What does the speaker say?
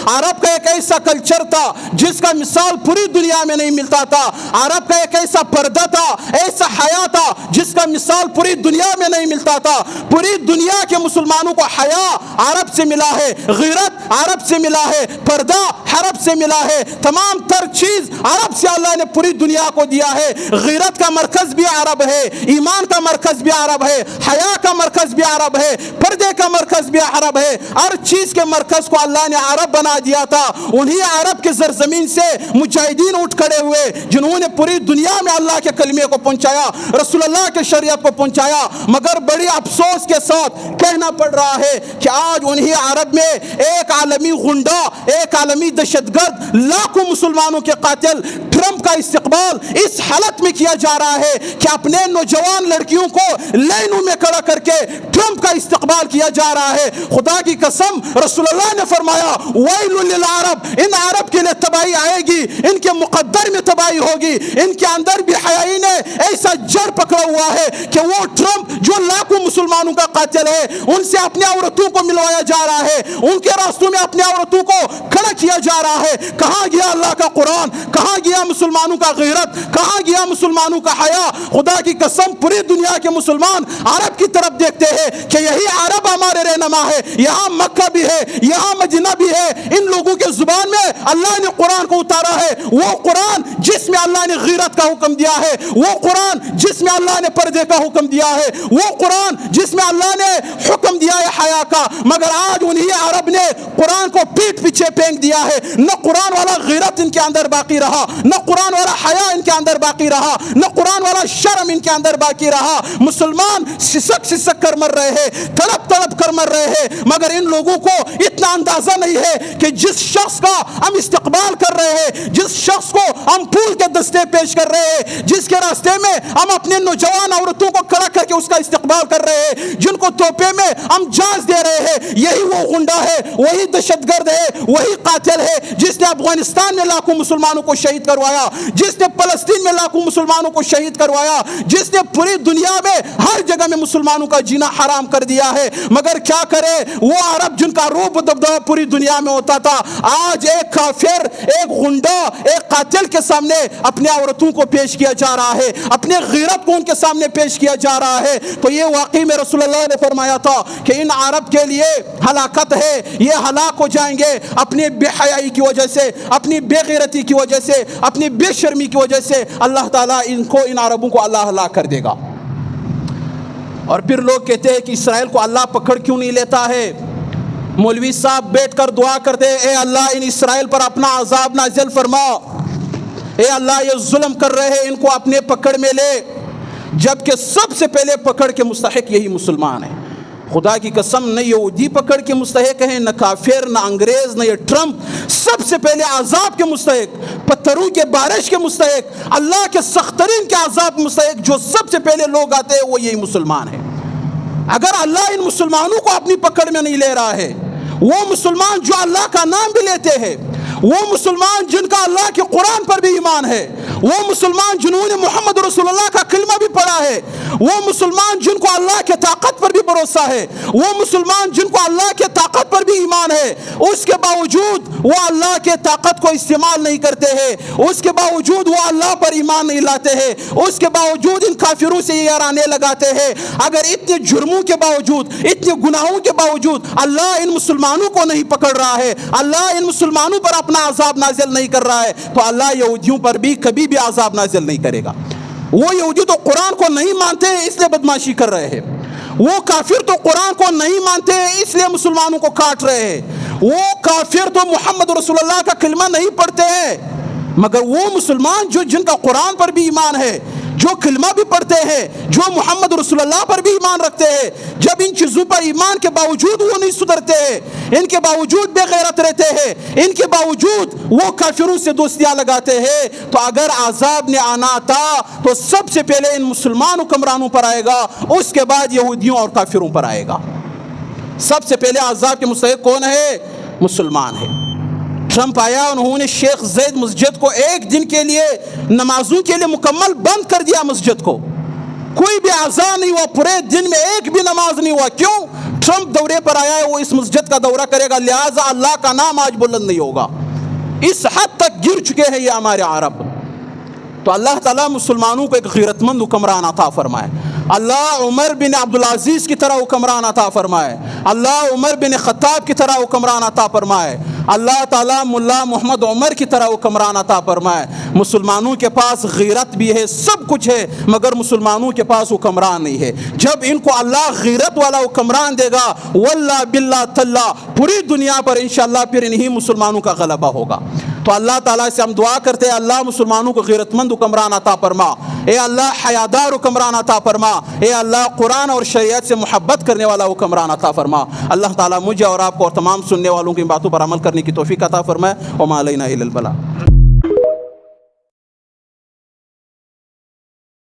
عرب کا ایک ایسا کلچر تھا جس کا مثال پوری دنیا میں نہیں ملتا تھا. عرب کا ایک ایسا پردہ تھا, ایسا حیا تھا جس کا مثال پوری دنیا میں نہیں ملتا تھا. پوری دنیا کے مسلمانوں کو حیا عرب سے ملا ہے, غیرت عرب سے ملا ہے, پردہ عرب سے ملا ہے. تمام تر چیز عرب سے اللہ نے پوری دنیا کو دیا ہے. غیرت کا مرکز بھی عرب ہے, ایمان کا مرکز بھی عرب ہے, حیا کا مرکز بھی عرب ہے, پردے کا مرکز بھی عرب ہے. ہر چیز کے مرکز کو اللہ نے عرب بنا دیا تھا. انہی عرب کے زرزمین سے مجاہدین اٹھ کھڑے ہوئے جنہوں نے پوری دنیا میں اللہ کے کلمے کو پہنچایا, رسول اللہ کے شریعت کو پہنچایا. مگر بڑی افسوس کے ساتھ کہنا پڑ رہا ہے کہ آج انہی عرب میں ایک عالمی غنڈا, ایک عالمی دہشت گرد, لاکھوں مسلمانوں کے قاتل ٹرمپ کا استقبال اس حالت میں کیا جا رہا ہے کہ اپنے نوجوان لڑکیوں کو لائنوں میں کھڑا کر کے ٹرمپ کا استقبال کیا جا رہا ہے. خدا کی قسم رسول اللہ نے فرمایا ویل للعرب, ان عرب کے لیے تباہی آئے گی, ان کے مقدر میں تباہی ہوگی. ان کے اندر بھی حیائی نے ایسا جڑ پکڑا ہوا ہے کہ وہ ٹرمپ جو لاکھوں مسلمانوں کا قاتل ہے, ان سے اپنی عورتوں کو ملوایا جا رہا ہے, ان کے راستوں میں اپنی عورتوں کو کھڑا کیا جا رہا ہے. کہاں گیا اللہ کا قرآن, کہاں گیا مسلمانوں کا غیرت, کہاں گیا مسلمانوں کا حیا؟ خدا کی قسم پوری دنیا کے مسلمان عرب کی طرف دیکھتے ہیں کہ یہی عرب ہمارے رہنما ہے. یہاں مکہ بھی ہے, یہاں مدینہ بھی ہے. ان لوگوں کے زبان میں اللہ نے قرآن کو اتارا ہے, وہ قرآن جس میں اللہ نے غیرت کا حکم دیا ہے, وہ قرآن جس میں اللہ نے پردے کا حکم دیا ہے, وہ قرآن جس میں اللہ نے حکم دیا ہے حیا کا. مگر آج انہی عرب نے قرآن کو پیٹ پیچھے پھینک دیا ہے. نہ قرآن والا غیرت ان کے اندر باقی رہا, نہ قرآن والا حیا ان کے اندر باقی رہا, نہ قرآن والا شرم ان کے اندر باقی رہا. مسلمان سسک سسک کر مر رہے ہیں, تڑپ تڑپ کر مر رہے ہیں. مگر ان لوگوں کو اتنا اندازہ نہیں ہے کہ جس شخص کا ہم استقبال کر رہے ہیں, جس شخص کو ہم پھول کے دستے پیش کر رہے ہیں, جس کے راستے میں ہم اپنے نوجوان عورتوں کو کھڑا کر کے اس کا استقبال کر رہے ہیں, جن کو توپے میں ہم جانچ دے رہے ہیں, یہی وہ غنڈا ہے, وہی دہشت گرد ہے, وہی قاتل ہے جس نے افغانستان میں لاکھوں مسلمانوں کو شہید کروایا, جس نے فلسطین میں لاکھوں مسلمانوں کو شہید کروایا, جس نے پوری دنیا میں ہر جگہ میں مسلمانوں کا جینا حرام کر دیا ہے. مگر کیا کرے وہ عرب جن کا روب دبدبہ پوری دنیا میں ہوتا تھا, آج ایک کافر, ایک غنڈا, ایک قاتل کے سامنے اپنے عورتوں کو پیش کیا جا رہا ہے, اپنے غیرت کو ان کے سامنے پیش کیا جا رہا ہے. تو یہ واقعی میں رسول اللہ نے فرمایا تھا کہ ان عرب کے لیے ہلاکت ہے, یہ ہلاک ہو جائیں گے اپنی بے حیائی کی وجہ سے, اپنی بے غیرتی کی وجہ سے, اپنی بے شرمی کی وجہ سے. اللہ تعالیٰ ان عربوں کو اللہ ہلاک کر دے گا. اور پھر لوگ کہتے ہیں کہ اسرائیل کو اللہ پکڑ کیوں نہیں لیتا ہے؟ مولوی صاحب بیٹھ کر دعا کرتے, اے اللہ ان اسرائیل پر اپنا عذاب نازل فرما, اے اللہ یہ ظلم کر رہے ہیں ان کو اپنے پکڑ میں لے. جبکہ سب سے پہلے پکڑ کے مستحق یہی مسلمان ہیں. خدا کی قسم نہ یہودی پکڑ کے مستحق ہیں, نہ کافر, نہ انگریز, نہ یہ ٹرمپ. سب سے پہلے عذاب کے مستحق, پتھروں کے بارش کے مستحق, اللہ کے سخت ترین کے عذاب مستحق جو سب سے پہلے لوگ آتے ہیں وہ یہی مسلمان ہیں. اگر اللہ ان مسلمانوں کو اپنی پکڑ میں نہیں لے رہا ہے, وہ مسلمان جو اللہ کا نام بھی لیتے ہیں, وہ مسلمان جن کا اللہ کے قرآن پر بھی ایمان ہے, وہ مسلمان جنہوں نے محمد رسول اللہ کا کلمہ بھی پڑھا ہے, وہ مسلمان جن کو اللہ کے طاقت پر بھی بھروسہ ہے, وہ مسلمان جن کو اللہ کے طاقت پر بھی ایمان ہے, اس کے باوجود وہ اللہ کے طاقت کو استعمال نہیں کرتے ہیں, اس کے باوجود وہ اللہ پر ایمان نہیں لاتے ہیں, اس کے باوجود ان کافروں سے یہ یارانے لگاتے ہیں. اگر اتنے جرموں کے باوجود, اتنے گناہوں کے باوجود اللہ ان مسلمانوں کو نہیں پکڑ رہا ہے, اللہ ان مسلمانوں پر اپنا عذاب نازل نہیں کر رہا ہے, تو اللہ یہودیوں پر بھی کبھی بھی عذاب نازل نہیں کرے گا. وہ یہودی تو قرآن کو نہیں مانتے اس لیے بدماشی کر رہے ہیں, وہ کافر تو قرآن کو نہیں مانتے اس لیے مسلمانوں کو کاٹ رہے ہیں, وہ کافر تو محمد رسول اللہ کا کلمہ نہیں پڑھتے ہیں. مگر وہ مسلمان جو جن کا قرآن پر بھی ایمان ہے, جو کلمہ بھی پڑھتے ہیں, جو محمد رسول اللہ پر بھی ایمان رکھتے ہیں, جب ان چیزوں پر ایمان کے باوجود وہ نہیں سدھرتے ہیں, ان کے باوجود بے غیرت رہتے ہیں, ان کے باوجود وہ کافروں سے دوستیاں لگاتے ہیں, تو اگر عذاب نے آنا تھا تو سب سے پہلے ان مسلمان حکمرانوں پر آئے گا, اس کے بعد یہودیوں اور کافروں پر آئے گا. سب سے پہلے عذاب کے مستحق کون ہے؟ مسلمان ہے. ٹرمپ آیا, انہوں نے شیخ زید مسجد کو ایک دن کے لیے نمازوں کے لیے مکمل بند کر دیا. مسجد کو کوئی بھی اذان نہیں ہوا, پورے دن میں ایک بھی نماز نہیں ہوا. کیوں؟ ٹرمپ دورے پر آیا ہے، وہ اس مسجد کا دورہ کرے گا، لہٰذا اللہ کا نام آج بلند نہیں ہوگا۔ اس حد تک گر چکے ہیں یہ ہمارے عرب۔ تو اللہ تعالیٰ مسلمانوں کو ایک غیرت مند حکمران عطا فرمائے، اللہ عمر بن عبدالعزیز کی طرح حکمران عطا فرمائے، اللہ عمر بن خطاب کی طرح حکمران عطا فرمائے، اللہ تعالیٰ ملا محمد عمر کی طرح حکمران عطا فرمائے۔ مسلمانوں کے پاس غیرت بھی ہے، سب کچھ ہے، مگر مسلمانوں کے پاس حکمران نہیں ہے۔ جب ان کو اللہ غیرت والا حکمران دے گا، واللہ باللہ تاللہ پوری دنیا پر انشاءاللہ پھر انہی مسلمانوں کا غلبہ ہوگا۔ تو اللہ تعالیٰ سے ہم دعا کرتے ہیں، اللہ مسلمانوں کو غیرت مند حکمران عطا فرما، اے اللہ حیادار حکمران عطا فرما، اے اللہ قرآن اور شریعت سے محبت کرنے والا حکمران عطا فرما۔ اللہ تعالیٰ مجھے اور آپ کو اور تمام سننے والوں کی باتوں پر عمل کرنے کی توفیق عطا فرمائے۔ وما علینا الا البلاغ۔